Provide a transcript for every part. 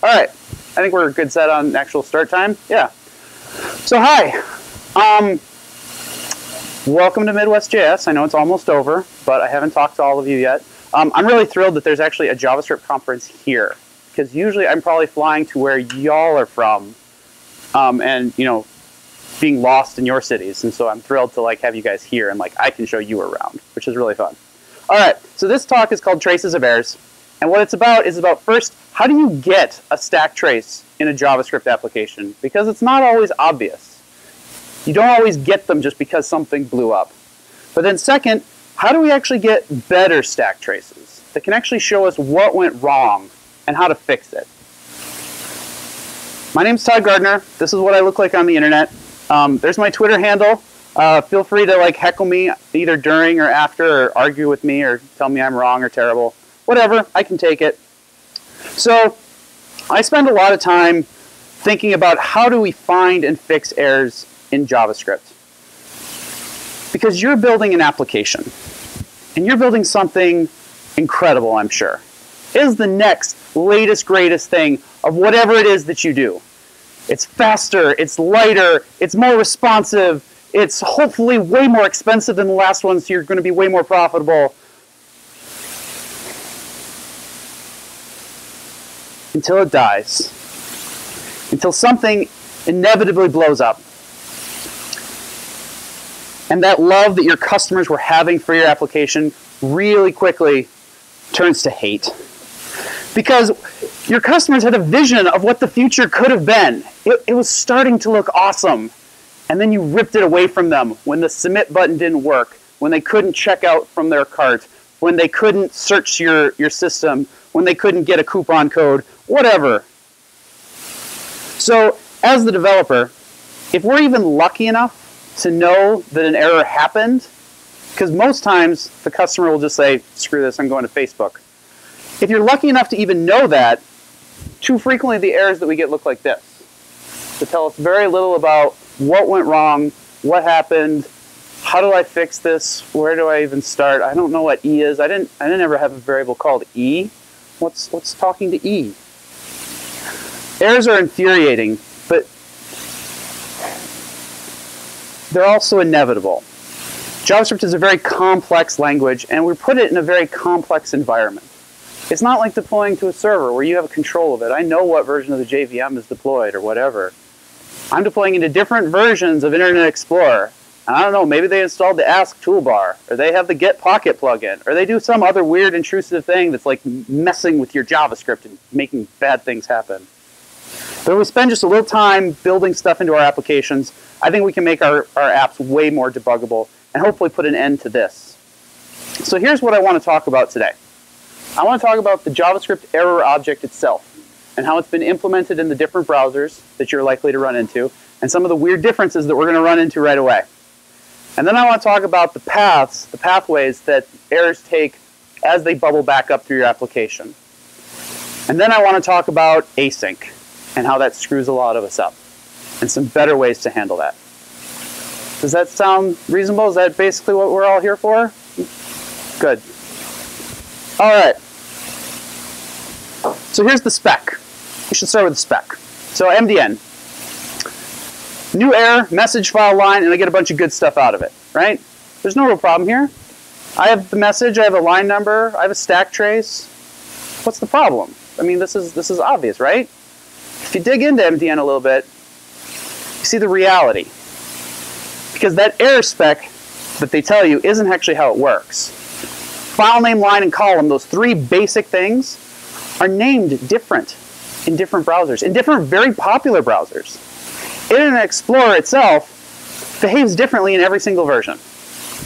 All right, I think we're good set on actual start time. Yeah. So hi, welcome to Midwest JS. I know it's almost over, but I haven't talked to all of you yet. I'm really thrilled that there's actually a JavaScript conference here, because usually I'm probably flying to where y'all are from, and being lost in your cities. And so I'm thrilled to have you guys here and I can show you around, which is really fun. All right, so this talk is called Traces of Errors. And what it's about is first, how do you get a stack trace in a JavaScript application? Because it's not always obvious. You don't always get them just because something blew up. But then second, how do we actually get better stack traces that can actually show us what went wrong and how to fix it? My name's Todd Gardner. This is what I look like on the internet. There's my Twitter handle. Feel free to heckle me either during or after, or argue with me, or tell me I'm wrong or terrible. Whatever, I can take it. So I spend a lot of time thinking about how do we find and fix errors in JavaScript. Because you're building an application, and you're building something incredible, I'm sure. It is the next, latest, greatest thing of whatever it is that you do. It's faster, it's lighter, it's more responsive, it's hopefully way more expensive than the last one, so you're going to be way more profitable. Until it dies. Until something inevitably blows up. And that love that your customers were having for your application really quickly turns to hate. Because your customers had a vision of what the future could have been. It was starting to look awesome. And then you ripped it away from them when the submit button didn't work, when they couldn't check out from their cart, when they couldn't search your system, when they couldn't get a coupon code, whatever. So as the developer, if we're even lucky enough to know that an error happened, because most times the customer will just say, screw this, I'm going to Facebook. If you're lucky enough to even know that, too frequently the errors that we get look like this. They tell us very little about what went wrong, what happened, how do I fix this, where do I even start? I don't know what E is. I didn't ever have a variable called E. What's talking to E? Errors are infuriating, but they're also inevitable. JavaScript is a very complex language, and we put it in a very complex environment. It's not like deploying to a server where you have control of it. I know what version of the JVM is deployed or whatever. I'm deploying into different versions of Internet Explorer. And I don't know, maybe they installed the Ask toolbar, or they have the Get Pocket plugin, or they do some other weird intrusive thing that's messing with your JavaScript and making bad things happen. But if we spend just a little time building stuff into our applications, I think we can make our apps way more debuggable and hopefully put an end to this. So here's what I want to talk about today. I want to talk about the JavaScript error object itself and how it's been implemented in the different browsers that you're likely to run into, and some of the weird differences that we're going to run into right away. And then I want to talk about the pathways that errors take as they bubble back up through your application. And then I want to talk about async and how that screws a lot of us up and some better ways to handle that. Does that sound reasonable? Is that basically what we're all here for? Good. All right. So here's the spec. We should start with the spec. So MDN. New error, message file line, and I get a bunch of good stuff out of it, right? There's no real problem here. I have the message, I have a line number, I have a stack trace. What's the problem? I mean, this is obvious, right? If you dig into MDN a little bit, you see the reality. Because that error spec that they tell you isn't actually how it works. File name, line, and column, those three basic things, are named different in different browsers, in different very popular browsers. Internet Explorer itself behaves differently in every single version.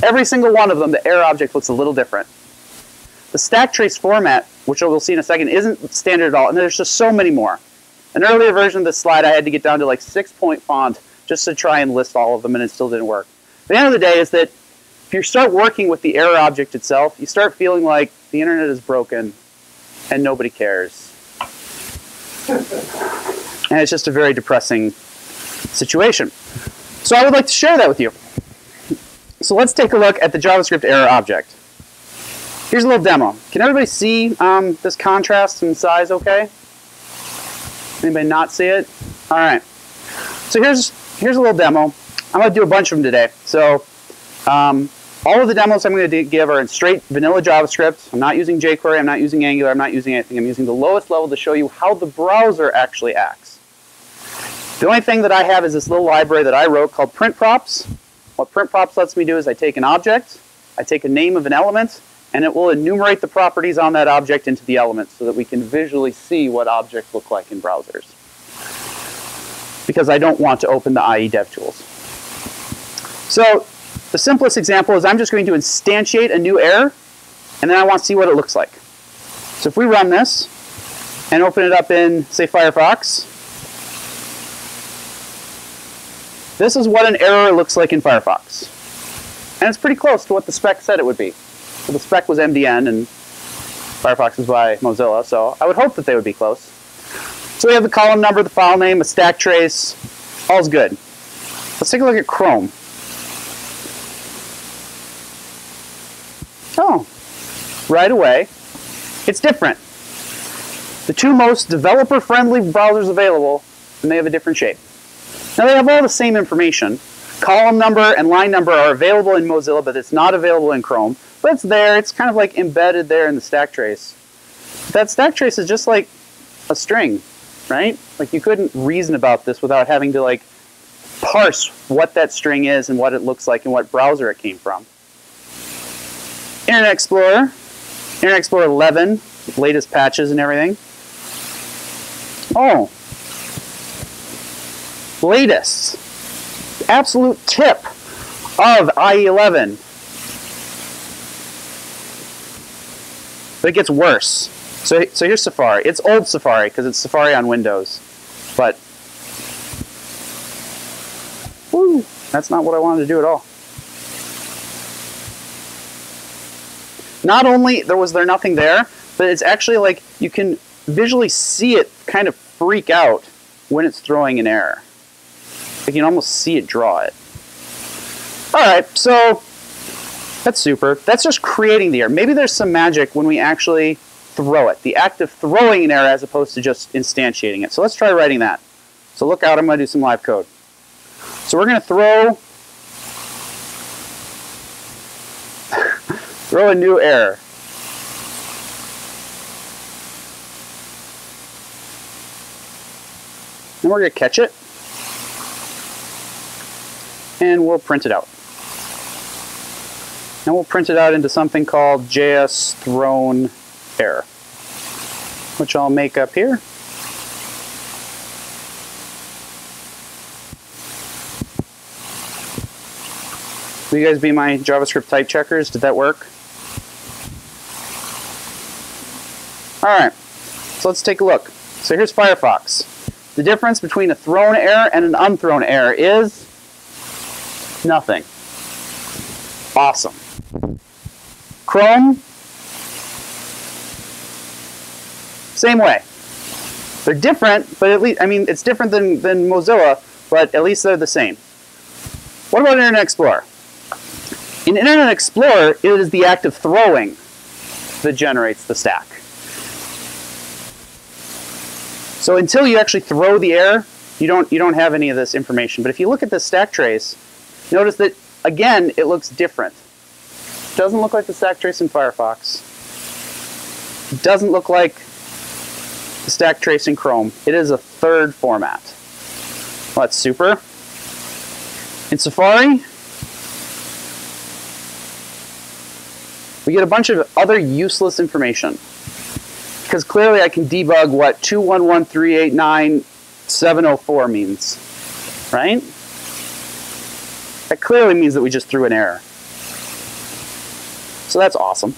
Every single one of them, the error object looks a little different. The stack trace format, which we'll see in a second, isn't standard at all, and there's just so many more. An earlier version of this slide, I had to get down to 6-point font just to try and list all of them, and it still didn't work. The end of the day is that if you start working with the error object itself, you start feeling like the internet is broken and nobody cares. And it's just a very depressing situation. So I would like to share that with you. So let's take a look at the JavaScript error object. Here's a little demo. Can everybody see this contrast and size okay? Anybody not see it? All right. So here's a little demo. I'm going to do a bunch of them today. So all of the demos I'm going to give are in straight vanilla JavaScript. I'm not using jQuery. I'm not using Angular. I'm not using anything. I'm using the lowest level to show you how the browser actually acts. The only thing that I have is this little library that I wrote called printprops. What printprops lets me do is I take an object, I take a name of an element, and it will enumerate the properties on that object into the element so that we can visually see what objects look like in browsers. Because I don't want to open the IE DevTools. So the simplest example is I'm just going to instantiate a new error, and then I want to see what it looks like. So if we run this and open it up in, say, Firefox, this is what an error looks like in Firefox. And it's pretty close to what the spec said it would be. So the spec was MDN, and Firefox is by Mozilla, so I would hope that they would be close. So we have the column number, the file name, a stack trace, all's good. Let's take a look at Chrome. Oh, right away, it's different. The two most developer-friendly browsers available, and they have a different shape. Now they have all the same information. Column number and line number are available in Mozilla, but it's not available in Chrome. But it's there, it's kind of like embedded there in the stack trace. That stack trace is just like a string, right? Like you couldn't reason about this without having to like parse what that string is and what it looks like and what browser it came from. Internet Explorer 11, latest patches and everything. Oh, latest, absolute tip of IE11. But it gets worse. So here's Safari. It's old Safari because it's Safari on Windows. But, woo, that's not what I wanted to do at all. Not only was there nothing there, but it's actually like you can visually see it kind of freak out when it's throwing an error. You can almost see it draw it. All right, so that's super. That's just creating the error. Maybe there's some magic when we actually throw it. The act of throwing an error as opposed to just instantiating it. So let's try writing that. So look out, I'm going to do some live code. So we're going to throw a new error. And we're going to catch it. And we'll print it out. And we'll print it out into something called JS thrown error, which I'll make up here. Will you guys be my JavaScript type checkers? Did that work? All right, so let's take a look. So here's Firefox. The difference between a thrown error and an unthrown error is nothing. Awesome. Chrome, same way. They're different, but at least, I mean, it's different than Mozilla, but at least they're the same. What about Internet Explorer? In Internet Explorer, it is the act of throwing that generates the stack. So until you actually throw the error, you don't have any of this information. But if you look at the stack trace, notice that, again, it looks different. It doesn't look like the stack trace in Firefox. It doesn't look like the stack trace in Chrome. It is a third format. Well, that's super. In Safari, we get a bunch of other useless information. Because clearly I can debug what 211389704 means, right? That clearly means that we just threw an error. So that's awesome.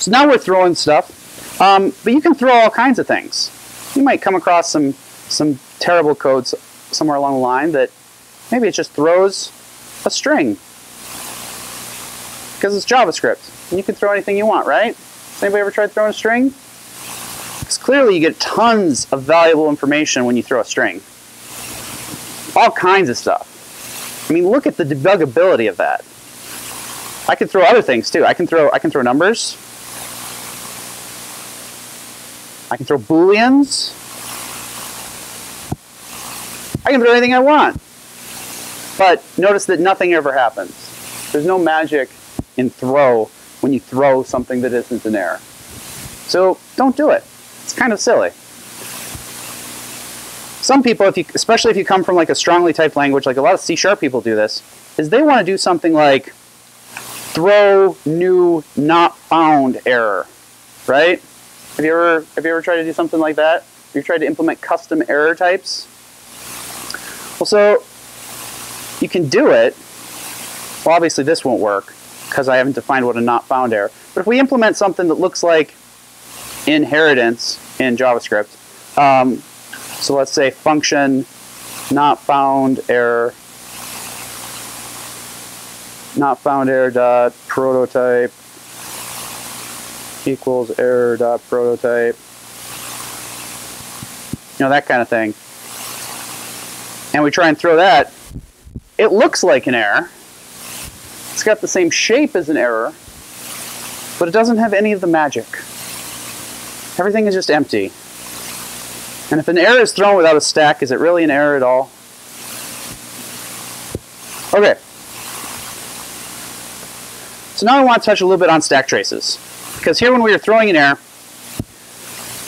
So now we're throwing stuff, but you can throw all kinds of things. You might come across some terrible codes somewhere along the line that maybe it just throws a string. Because it's JavaScript. And you can throw anything you want, right? Has anybody ever tried throwing a string? Because clearly you get tons of valuable information when you throw a string. All kinds of stuff. I mean, look at the debuggability of that. I can throw other things too. I can throw numbers. I can throw booleans. I can throw anything I want. But notice that nothing ever happens. There's no magic in throw when you throw something that isn't an error. So don't do it. It's kind of silly. Some people, especially if you come from like a strongly typed language, like a lot of C# people do this, is they want to do something like throw new not found error, right? Have you ever tried to do something like that? Have you tried to implement custom error types? Well, so you can do it. Well, obviously this won't work because I haven't defined what a not found error. But if we implement something that looks like inheritance in JavaScript, so let's say function not found error dot prototype equals error dot prototype, that kind of thing. And we try and throw that. It looks like an error. It's got the same shape as an error, but it doesn't have any of the magic. Everything is just empty. And if an error is thrown without a stack, is it really an error at all? Okay. So now I want to touch a little bit on stack traces. Because here when we were throwing an error,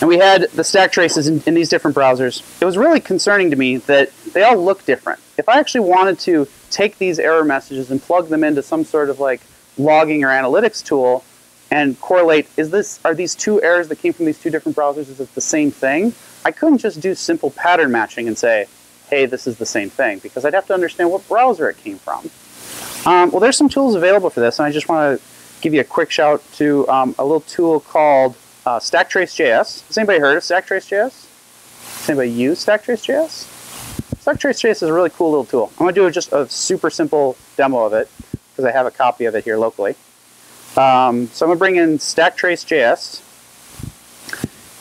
and we had the stack traces in these different browsers, it was really concerning to me that they all look different. If I actually wanted to take these error messages and plug them into some sort of like logging or analytics tool and correlate, are these two errors that came from these two different browsers, is it the same thing? I couldn't just do simple pattern matching and say, hey, this is the same thing, because I'd have to understand what browser it came from. Well, there's some tools available for this, and I just want to give you a quick shout to a little tool called Stacktrace.js. Has anybody heard of Stacktrace.js? Has anybody used Stacktrace.js? Stacktrace.js is a really cool little tool. I'm going to do just a super simple demo of it, because I have a copy of it here locally. So I'm going to bring in Stacktrace.js.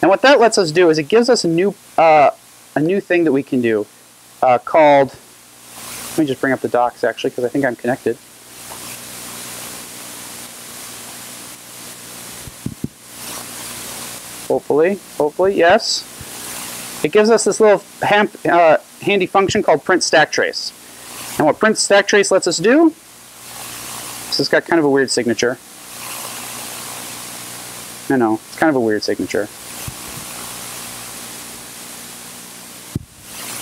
And what that lets us do is it gives us a new thing that we can do called, let me just bring up the docs actually, because I think I'm connected. Hopefully, yes. It gives us this little handy function called Printstacktrace. And what Printstacktrace lets us do, so it's got kind of a weird signature. I know, it's kind of a weird signature.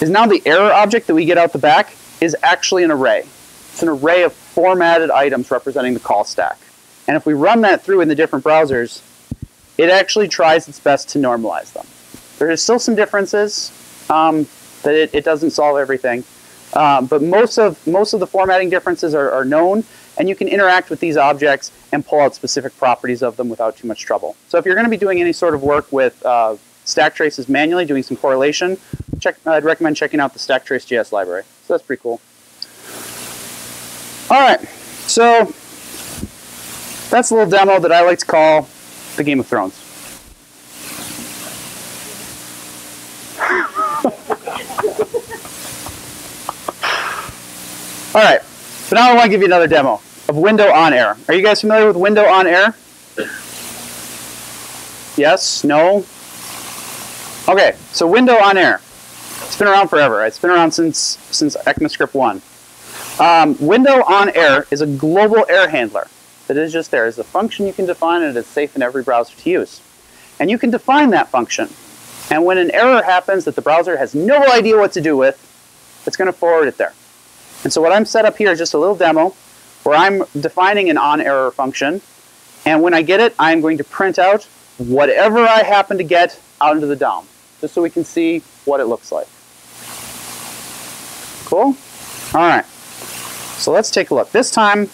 Is now the error object that we get out the back is actually an array. It's an array of formatted items representing the call stack. And if we run that through in the different browsers, it actually tries its best to normalize them. There is still some differences, that it doesn't solve everything. But most of the formatting differences are known, and you can interact with these objects and pull out specific properties of them without too much trouble. So if you're going to be doing any sort of work with stack traces manually, doing some correlation, I'd recommend checking out the Stacktrace.js library. So that's pretty cool. All right, so that's a little demo that I like to call the Game of Thrones. All right, so now I want to give you another demo of window on error. Are you guys familiar with window on error? Yes? No? Okay, so window on error. It's been around forever. It's been around since ECMAScript 1. Window on error is a global error handler that is just there. It's a function you can define, and it's safe in every browser to use. And you can define that function. And when an error happens that the browser has no idea what to do with, it's going to forward it there. And so what I'm set up here is just a little demo where I'm defining an on error function. And when I get it, I'm going to print out whatever I happen to get out into the DOM, just so we can see what it looks like. Cool? All right. So let's take a look. This time,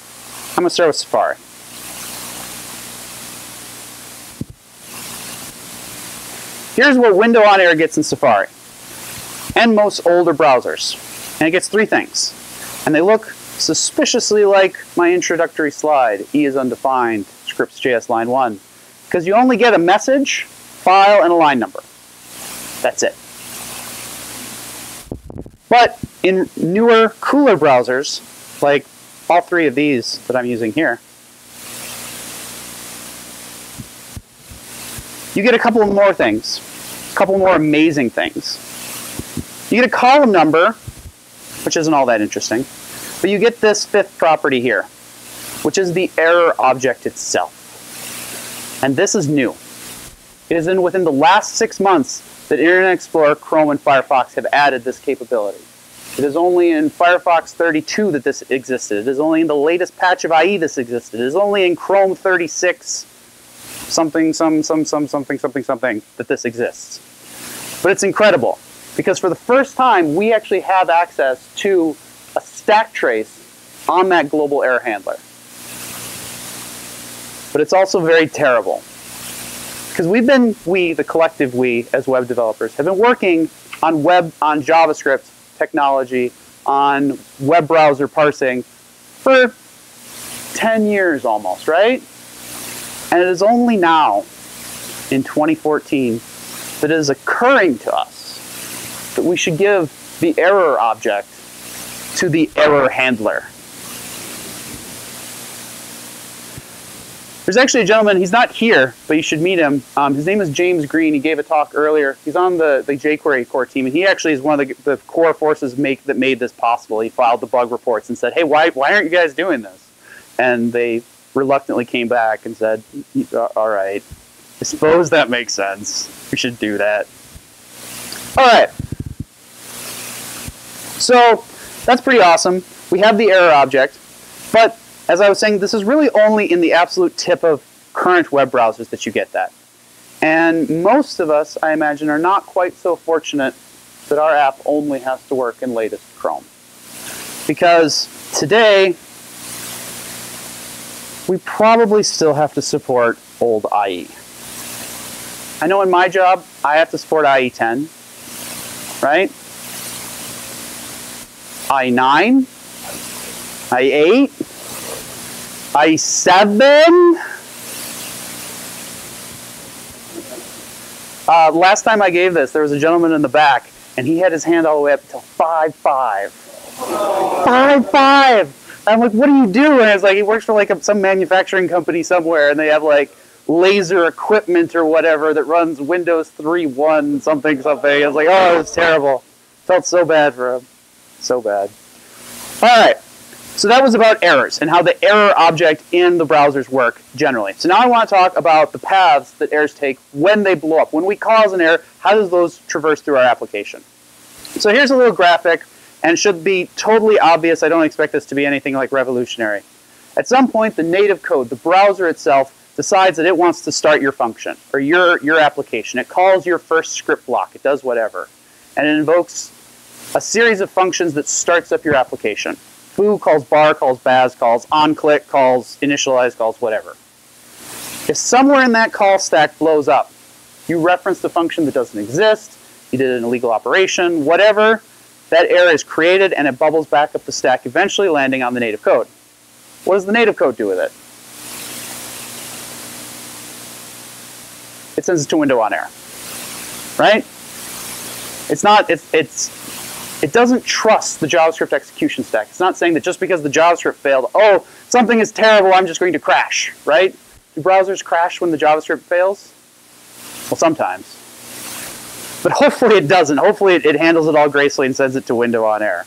I'm going to start with Safari. Here's what window on error gets in Safari and most older browsers. And it gets three things. And they look suspiciously like my introductory slide, E is undefined, scripts.js line 1. Because you only get a message, file, and a line number. That's it. But in newer, cooler browsers, like all three of these that I'm using here, you get a couple of more things. a couple more amazing things. You get a column number, which isn't all that interesting, but you get this fifth property here, which is the error object itself. And this is new. It is within the last 6 months that Internet Explorer, Chrome, and Firefox have added this capability. It is only in Firefox 32 that this existed. It is only in the latest patch of IE this existed. It is only in Chrome 36 something that this exists. But it's incredible, because for the first time we actually have access to a stack trace on that global error handler. But it's also very terrible, because the collective we as web developers have been working on JavaScript technology, on web browser parsing for 10 years almost, right? And it is only now, in 2014, that it is occurring to us that we should give the error object to the error handler. There's actually a gentleman, he's not here, but you should meet him. His name is James Green. He gave a talk earlier. He's on the jQuery core team, and he actually is one of the core forces that made this possible. He filed the bug reports and said, hey, why aren't you guys doing this? And they reluctantly came back and said, all right, I suppose that makes sense. We should do that. All right. So that's pretty awesome. We have the error object, but as I was saying, this is really only in the absolute tip of current web browsers that you get that. And most of us, I imagine, are not quite so fortunate that our app only has to work in latest Chrome. Because today, we probably still have to support old IE. I know in my job, I have to support IE 10, right? IE 9, IE 8, IE 7. Last time I gave this, there was a gentleman in the back, and he had his hand all the way up to 5.5. 5.5. I'm like, what do you do? And it's like, he works for like some manufacturing company somewhere, and they have like laser equipment or whatever that runs Windows 3.1 something. I was like, oh, it's terrible. Felt so bad for him. So bad. All right. So that was about errors and how the error object in the browsers work generally. So now I want to talk about the paths that errors take when they blow up. When we cause an error, how does those traverse through our application? So here's a little graphic, and it should be totally obvious. I don't expect this to be anything like revolutionary. At some point, the native code, the browser itself, decides that it wants to start your function or your application. It calls your first script block. It does whatever. And it invokes a series of functions that starts up your application. Foo calls bar, calls baz, calls onClick, calls initialize, calls whatever. If somewhere in that call stack blows up, you referenced a function that doesn't exist, you did an illegal operation, whatever, that error is created and it bubbles back up the stack, eventually landing on the native code. What does the native code do with it? It sends it to window on error, right? It doesn't trust the JavaScript execution stack. It's not saying that just because the JavaScript failed, oh, something is terrible, I'm just going to crash, right? Do browsers crash when the JavaScript fails? Well, sometimes. But hopefully it doesn't. Hopefully it handles it all gracefully and sends it to window on error.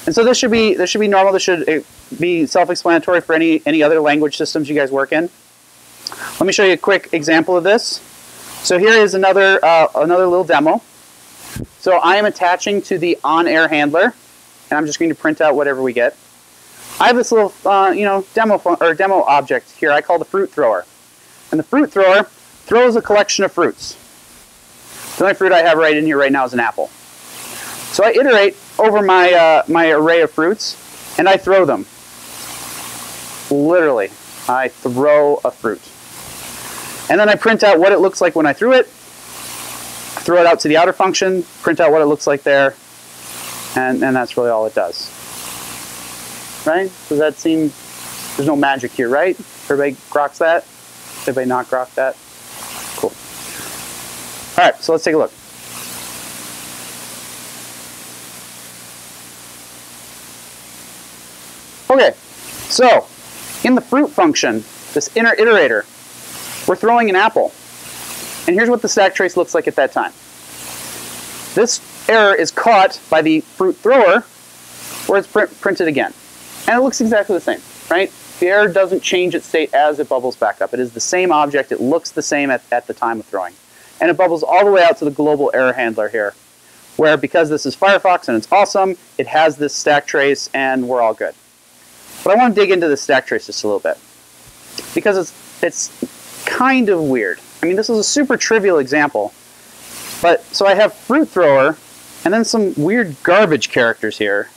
And so this should be normal. This should be self-explanatory for any other language systems you guys work in. Let me show you a quick example of this. So here is another little demo. So I am attaching to the on-air handler, and I'm just going to print out whatever we get. I have this little demo object here I call the fruit thrower. And the fruit thrower throws a collection of fruits. The only fruit I have right in here right now is an apple. So I iterate over my array of fruits, and I throw them. Literally, I throw a fruit. And then I print out what it looks like when I threw it, throw it out to the outer function, print out what it looks like there, and that's really all it does. Right? Does that seem, there's no magic here, right? Everybody groks that? Everybody not grok that? Cool. All right, so let's take a look. Okay, so in the fruit function, this inner iterator, we're throwing an apple. And here's what the stack trace looks like at that time. this error is caught by the fruit thrower, where it's printed again. And it looks exactly the same, right? The error doesn't change its state as it bubbles back up. It is the same object. It looks the same at the time of throwing. And it bubbles all the way out to the global error handler here, where because this is Firefox and it's awesome, it has this stack trace and we're all good. But I want to dig into the stack trace just a little bit, because it's kind of weird. I mean, this is a super trivial example, but so I have fruit thrower and then some weird garbage characters here.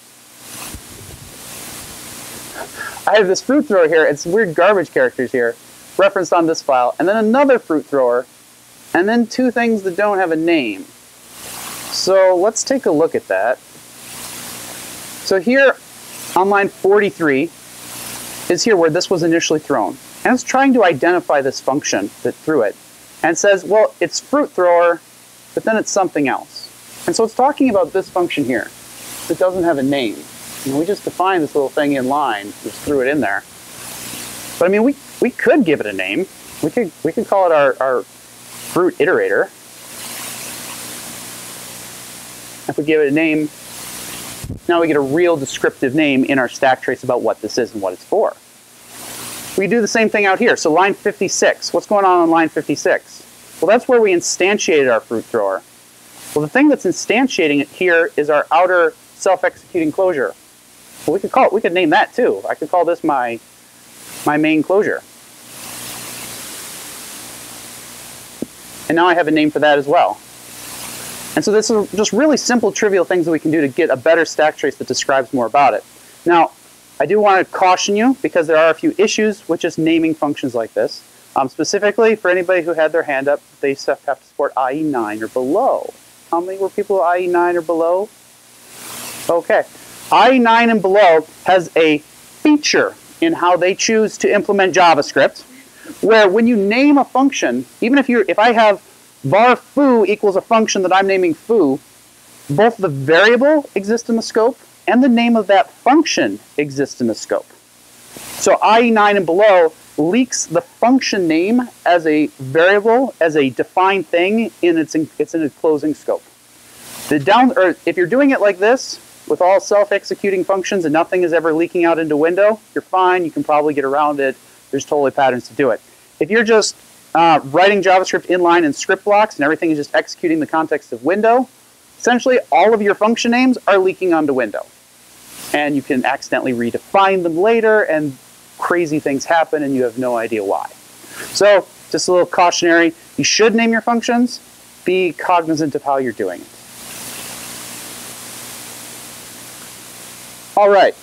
I have this fruit thrower here and some weird garbage characters here referenced on this file, and then another fruit thrower, and then two things that don't have a name. So let's take a look at that. So here on line 43 is here where this was initially thrown. And it's trying to identify this function that threw it. And it says, well, it's fruit thrower, but then it's something else. And so it's talking about this function here that doesn't have a name. And we just defined this little thing in line, just threw it in there. But I mean, we could give it a name. We could call it our fruit iterator. If we give it a name, now we get a real descriptive name in our stack trace about what this is and what it's for. We do the same thing out here. So line 56, what's going on line 56? Well, that's where we instantiated our fruit thrower. Well, the thing that's instantiating it here is our outer self-executing closure. Well, we could name that too. I could call this my main closure. And now I have a name for that as well. And so this is just really simple, trivial things that we can do to get a better stack trace that describes more about it. Now, I do want to caution you, because there are a few issues with just naming functions like this. Specifically, for anybody who had their hand up, they have to support IE9 or below. How many were people IE9 or below? Okay. IE9 and below has a feature in how they choose to implement JavaScript, where when you name a function, even if I have var foo equals a function that I'm naming foo, both the variable exists in the scope and the name of that function exists in the scope. So IE9 and below leaks the function name as a variable, as a defined thing in its enclosing scope. If you're doing it like this, with all self-executing functions and nothing is ever leaking out into window, you're fine, you can probably get around it. There's totally patterns to do it. If you're just writing JavaScript inline in script blocks and everything is just executing the context of window, essentially all of your function names are leaking onto window. And you can accidentally redefine them later and crazy things happen and you have no idea why. So just a little cautionary, you should name your functions, be cognizant of how you're doing it. All right.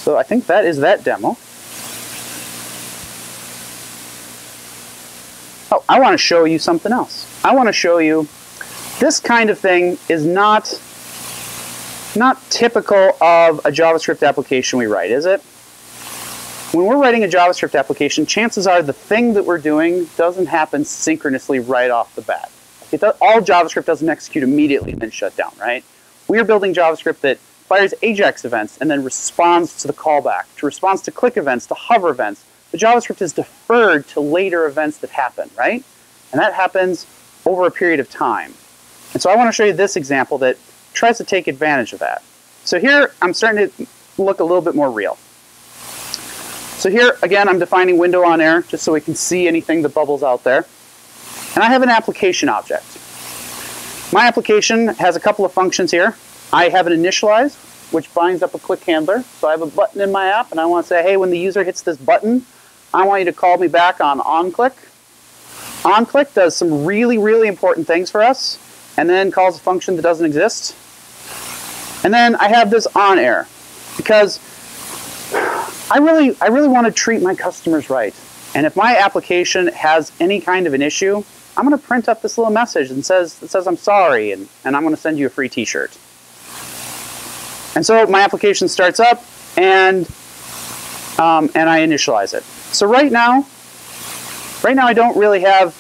So I think that is that demo. Oh, I want to show you something else. I want to show you this kind of thing is not typical of a JavaScript application we write, is it? When we're writing a JavaScript application, chances are the thing that we're doing doesn't happen synchronously right off the bat. All JavaScript doesn't execute immediately and then shut down, right? We are building JavaScript that fires AJAX events and then responds to the callback, to responds to click events, to hover events. The JavaScript is deferred to later events that happen, right? And that happens over a period of time. And so I want to show you this example that tries to take advantage of that. So here I'm starting to look a little bit more real. So here, again, I'm defining window on air just so we can see anything that bubbles out there. And I have an application object. My application has a couple of functions here. I have an initialize, which binds up a click handler. So I have a button in my app, and I want to say, hey, when the user hits this button, I want you to call me back on onClick. OnClick does some really, really important things for us, and then calls a function that doesn't exist. And then I have this onAir, because I really want to treat my customers right. And if my application has any kind of an issue, I'm going to print up this little message that says I'm sorry, and I'm going to send you a free t-shirt. And so my application starts up, and I initialize it. So right now I don't really have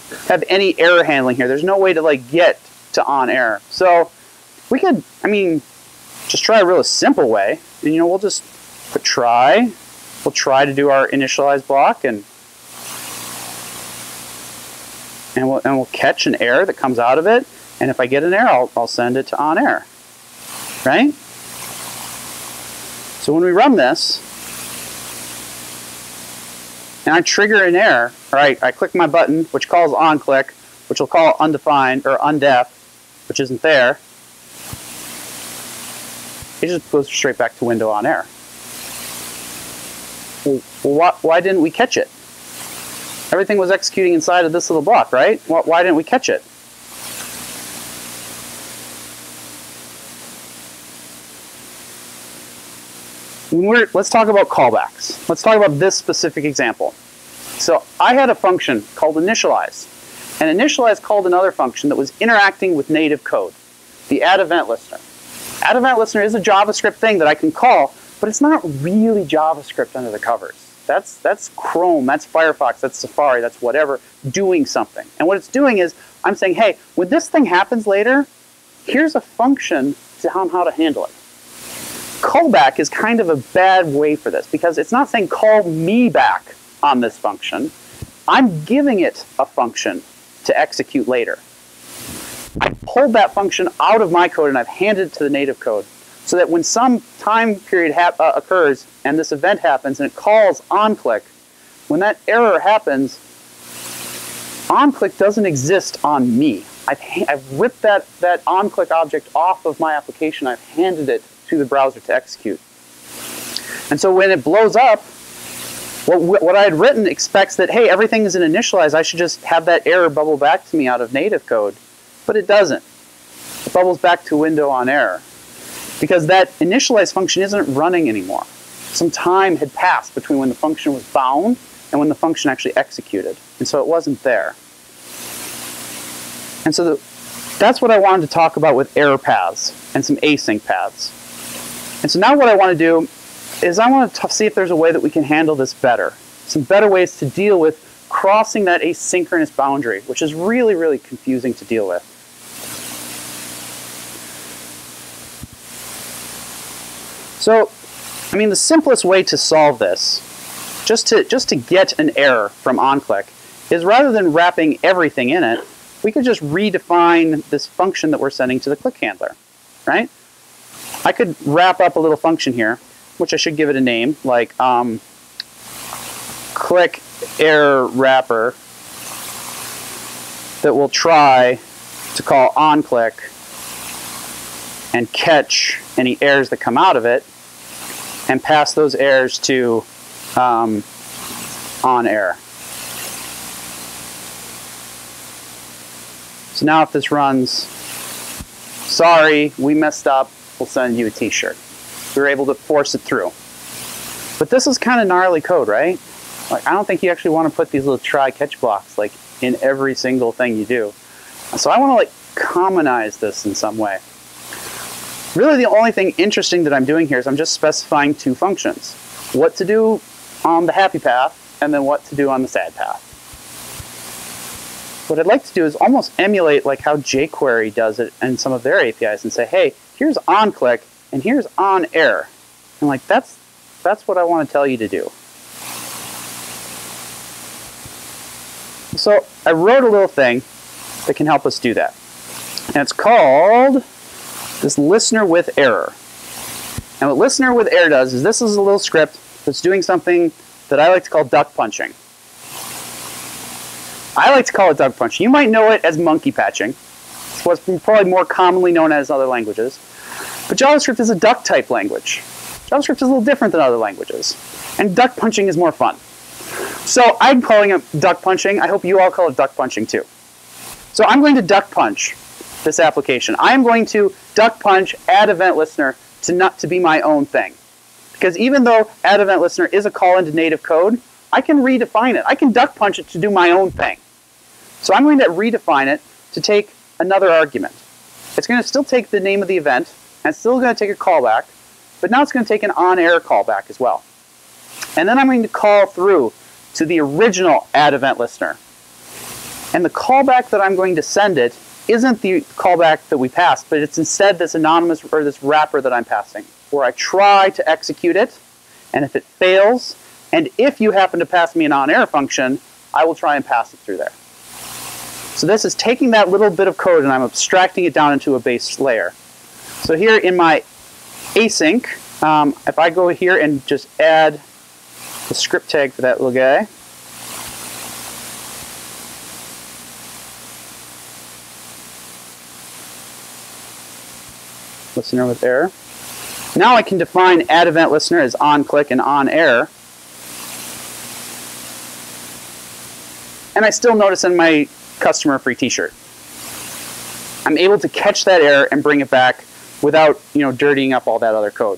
any error handling here. There's no way to like get to on air. So we could, just try a really simple way. And we'll just put try. We'll try to do our initialize block, and and we'll catch an error that comes out of it. And if I get an error, I'll send it to on error, right? So when we run this, and I trigger an error, or I click my button, which calls onClick, which will call undefined or undef, which isn't there. It just goes straight back to window on error. Well, why didn't we catch it? Everything was executing inside of this little block, right? Why didn't we catch it? Let's talk about callbacks. Let's talk about this specific example. So I had a function called initialize. And initialize called another function that was interacting with native code, the add event listener. Add event listener is a JavaScript thing that I can call, but it's not really JavaScript under the covers. That's Chrome, that's Firefox, that's Safari, that's whatever, doing something. And what it's doing is, I'm saying, hey, when this thing happens later, here's a function on how to handle it. Callback is kind of a bad way for this, because it's not saying call me back on this function. I'm giving it a function to execute later. I pulled that function out of my code and I've handed it to the native code, so that when some time period occurs and this event happens and it calls onClick, when that error happens, onClick doesn't exist on me. I've ripped that onClick object off of my application. I've handed it to the browser to execute. And so when it blows up, what I had written expects that, hey, everything is an initialize. I should just have that error bubble back to me out of native code. But it doesn't. It bubbles back to window on error, because that initialize function isn't running anymore. Some time had passed between when the function was bound and when the function actually executed. And so it wasn't there. And so that's what I wanted to talk about with error paths and some async paths. And so now what I want to do is I want to see if there's a way that we can handle this better. Some better ways to deal with crossing that asynchronous boundary, which is really, really confusing to deal with. So, I mean, the simplest way to solve this, just to get an error from onClick, is rather than wrapping everything in it, we could just redefine this function that we're sending to the click handler, right? I could wrap up a little function here, which I should give it a name, like click error wrapper, that will try to call onClick and catch any errors that come out of it, and pass those errors to on error. So now if this runs, sorry, we messed up, we'll send you a t-shirt. We were able to force it through. But this is kind of gnarly code, right? Like, I don't think you actually want to put these little try-catch blocks like in every single thing you do. So I want to like commonize this in some way. Really the only thing interesting that I'm doing here is I'm just specifying two functions. What to do on the happy path, and then what to do on the sad path. What I'd like to do is almost emulate like how jQuery does it in some of their APIs and say, hey, here's onClick and here's on error. And like that's what I want to tell you to do. So I wrote a little thing that can help us do that. And it's called this listener with error. And what listener with error does is this is a little script that's doing something that I like to call duck punching. I like to call it duck punching. You might know it as monkey patching. It's what's probably more commonly known as other languages. But JavaScript is a duck type language. JavaScript is a little different than other languages. And duck punching is more fun. So I'm calling it duck punching. I hope you all call it duck punching too. So I'm going to duck punch this application. I am going to duck punch add event listener to be my own thing. Because even though add event listener is a call into native code, I can redefine it. I can duck punch it to do my own thing. So I'm going to redefine it to take another argument. It's going to still take the name of the event, and it's still going to take a callback, but now it's going to take an on-error callback as well. And then I'm going to call through to the original add event listener. And the callback that I'm going to send it isn't the callback that we passed, but it's instead this anonymous or this wrapper that I'm passing, where I try to execute it, and if it fails, and if you happen to pass me an on-error function, I will try and pass it through there. So this is taking that little bit of code and I'm abstracting it down into a base layer. So here in my async, if I go here and just add the script tag for that little guy, listener with error. Now I can define add event listener as on click and on error. And I still notice in my customer free t-shirt. I'm able to catch that error and bring it back without, dirtying up all that other code.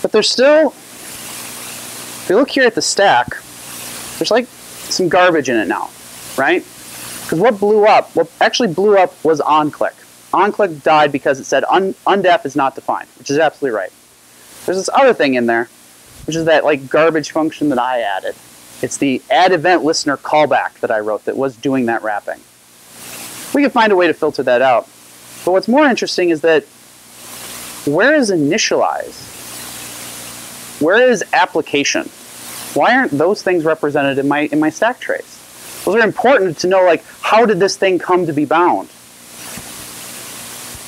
But there's still, if you look here at the stack, there's like some garbage in it now, right? Because what actually blew up was onClick. OnClick died because it said undef is not defined, which is absolutely right. There's this other thing in there, which is that like garbage function that I added. It's the add event listener callback that I wrote that was doing that wrapping. We can find a way to filter that out. But what's more interesting is that where is initialize? Where is application? Why aren't those things represented in my stack trace? Those are important to know, like, how did this thing come to be bound?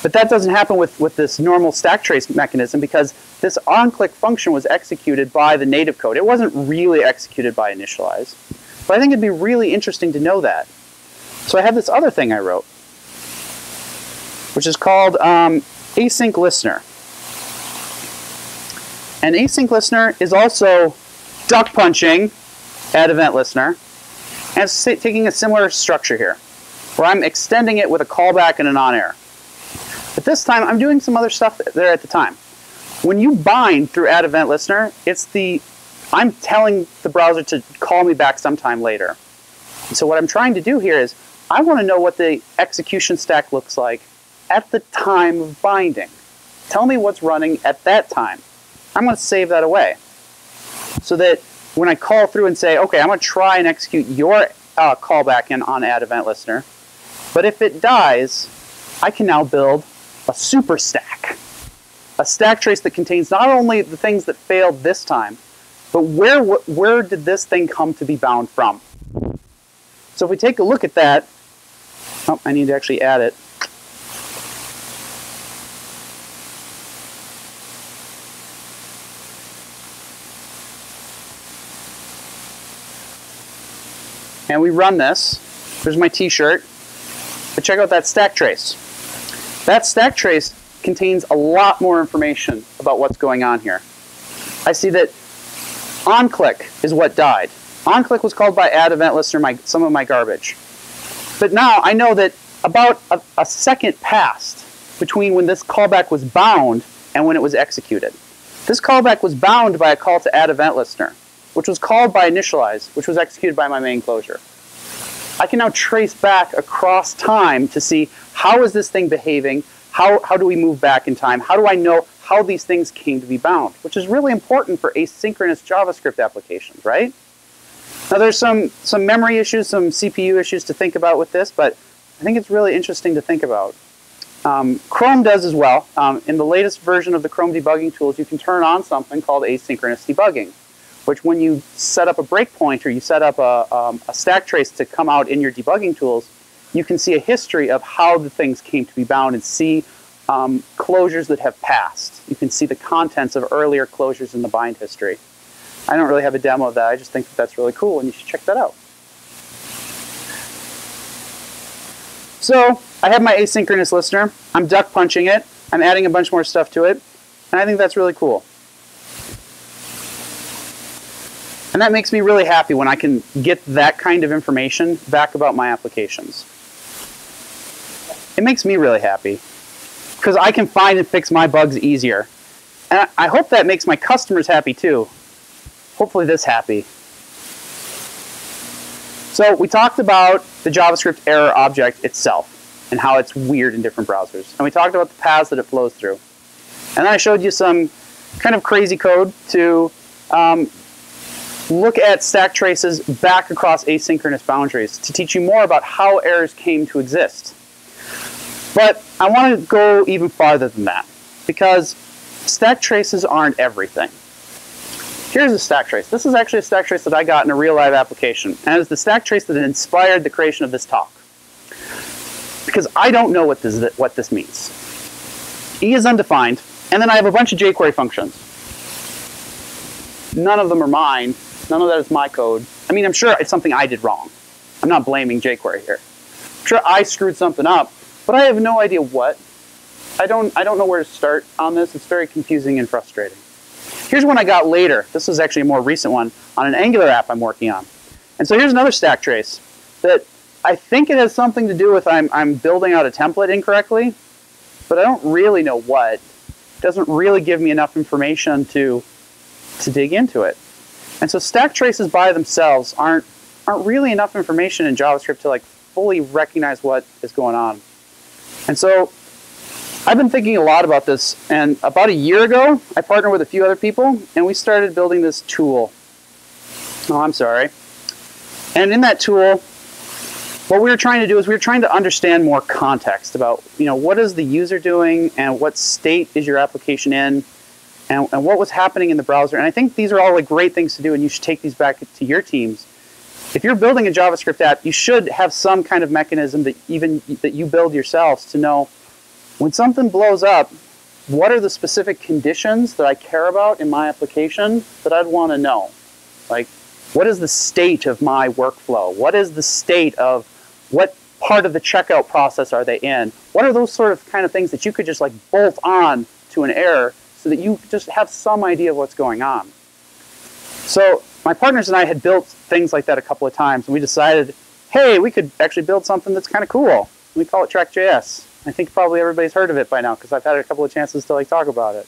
But that doesn't happen with this normal stack trace mechanism because this onClick function was executed by the native code. It wasn't really executed by initialize. But I think it'd be really interesting to know that. So I have this other thing I wrote, which is called async listener. And async listener is also duck punching add event listener. And it's taking a similar structure here, where I'm extending it with a callback and an on error. But this time, I'm doing some other stuff there at the time. When you bind through add event listener, I'm telling the browser to call me back sometime later. And so what I'm trying to do here is, I want to know what the execution stack looks like at the time of binding. Tell me what's running at that time. I'm going to save that away. So that when I call through and say, okay, I'm going to try and execute your callback on add event listener. But if it dies, I can now build a super stack. A stack trace that contains not only the things that failed this time, but where did this thing come to be bound from? So if we take a look at that, oh, I need to actually add it. And we run this. There's my t-shirt. But check out that stack trace. That stack trace contains a lot more information about what's going on here. I see that onClick is what died. OnClick was called by add event listener some of my garbage. But now I know that about a second passed between when this callback was bound and when it was executed. This callback was bound by a call to add event listener, which was called by initialize, which was executed by my main closure. I can now trace back across time to see how is this thing behaving, how do we move back in time, how do I know how these things came to be bound, which is really important for asynchronous JavaScript applications, right? Now there's some memory issues, some CPU issues to think about with this, but I think it's really interesting to think about. Chrome does as well. In the latest version of the Chrome debugging tools, you can turn on something called asynchronous debugging, which when you set up a breakpoint or you set up a stack trace to come out in your debugging tools, you can see a history of how the things came to be bound and see closures that have passed. You can see the contents of earlier closures in the bind history. I don't really have a demo of that. I just think that that's really cool and you should check that out. So I have my asynchronous listener. I'm duck punching it. I'm adding a bunch more stuff to it. And I think that's really cool. And that makes me really happy when I can get that kind of information back about my applications. It makes me really happy because I can find and fix my bugs easier. And I hope that makes my customers happy too. Hopefully this happy. So we talked about the JavaScript error object itself and how it's weird in different browsers. And we talked about the paths that it flows through. And then I showed you some kind of crazy code to look at stack traces back across asynchronous boundaries to teach you more about how errors came to exist. But I want to go even farther than that because stack traces aren't everything. Here's a stack trace. This is actually a stack trace that I got in a real live application. And it's the stack trace that inspired the creation of this talk. Because I don't know what this means. E is undefined, and then I have a bunch of jQuery functions. None of them are mine. None of that is my code. I mean, I'm sure it's something I did wrong. I'm not blaming jQuery here. I'm sure I screwed something up, but I have no idea what. I don't know where to start on this. It's very confusing and frustrating. Here's one I got later. This is actually a more recent one on an Angular app I'm working on. And so here's another stack trace that I think it has something to do with I'm building out a template incorrectly, but I don't really know what. It doesn't really give me enough information to dig into it. And so stack traces by themselves aren't really enough information in JavaScript to like fully recognize what is going on. And so I've been thinking a lot about this, and about a year ago, I partnered with a few other people, and we started building this tool. Oh, I'm sorry. And in that tool, what we were trying to do is we were trying to understand more context about, what is the user doing, and what state is your application in, and what was happening in the browser. And I think these are all like great things to do, and you should take these back to your teams. If you're building a JavaScript app, you should have some kind of mechanism that you build yourselves to know when something blows up, what are the specific conditions that I care about in my application that I'd want to know? Like, what is the state of my workflow? What is the state of what part of the checkout process are they in? What are those sort of kind of things that you could just like bolt on to an error so that you just have some idea of what's going on? So my partners and I had built things like that a couple of times, and we decided, hey, we could actually build something that's kind of cool. We call it Track.js. I think probably everybody's heard of it by now because I've had a couple of chances to like talk about it.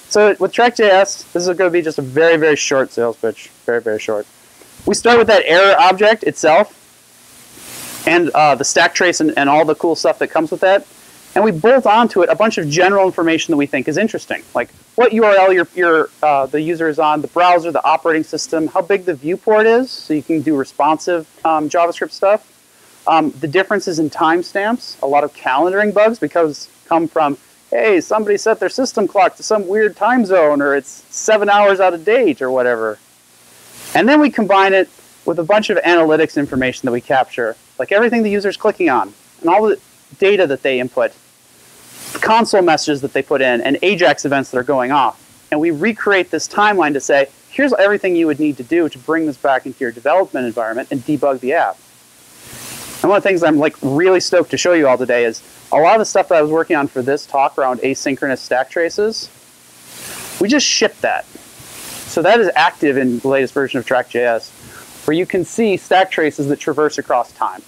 So with Track.js, this is going to be just a very, very short sales pitch. Very, very short. We start with that error object itself and the stack trace and all the cool stuff that comes with that. And we bolt onto it a bunch of general information that we think is interesting, like what URL the user is on, the browser, the operating system, how big the viewport is, so you can do responsive JavaScript stuff. The differences in timestamps, a lot of calendaring bugs come from, hey, somebody set their system clock to some weird time zone, or it's 7 hours out of date, or whatever. And then we combine it with a bunch of analytics information that we capture, like everything the user's clicking on, and all the data that they input, console messages that they put in, and AJAX events that are going off. And we recreate this timeline to say, here's everything you would need to do to bring this back into your development environment and debug the app. And one of the things I'm like really stoked to show you all today is a lot of the stuff that I was working on for this talk around asynchronous stack traces, we just shipped that. So that is active in the latest version of Track.js, where you can see stack traces that traverse across time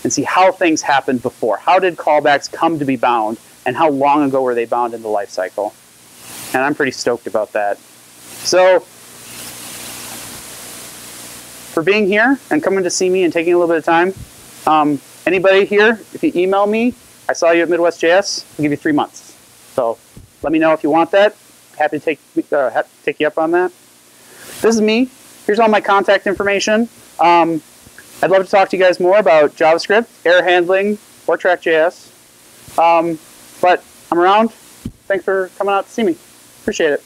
and see how things happened before. How did callbacks come to be bound, and how long ago were they bound in the life cycle? And I'm pretty stoked about that. So for being here and coming to see me and taking a little bit of time, anybody here, if you email me, I saw you at Midwest.js, I'll give you 3 months. So let me know if you want that. Happy to take you up on that. This is me. Here's all my contact information. I'd love to talk to you guys more about JavaScript, error handling, or Track.js. But I'm around. Thanks for coming out to see me. Appreciate it.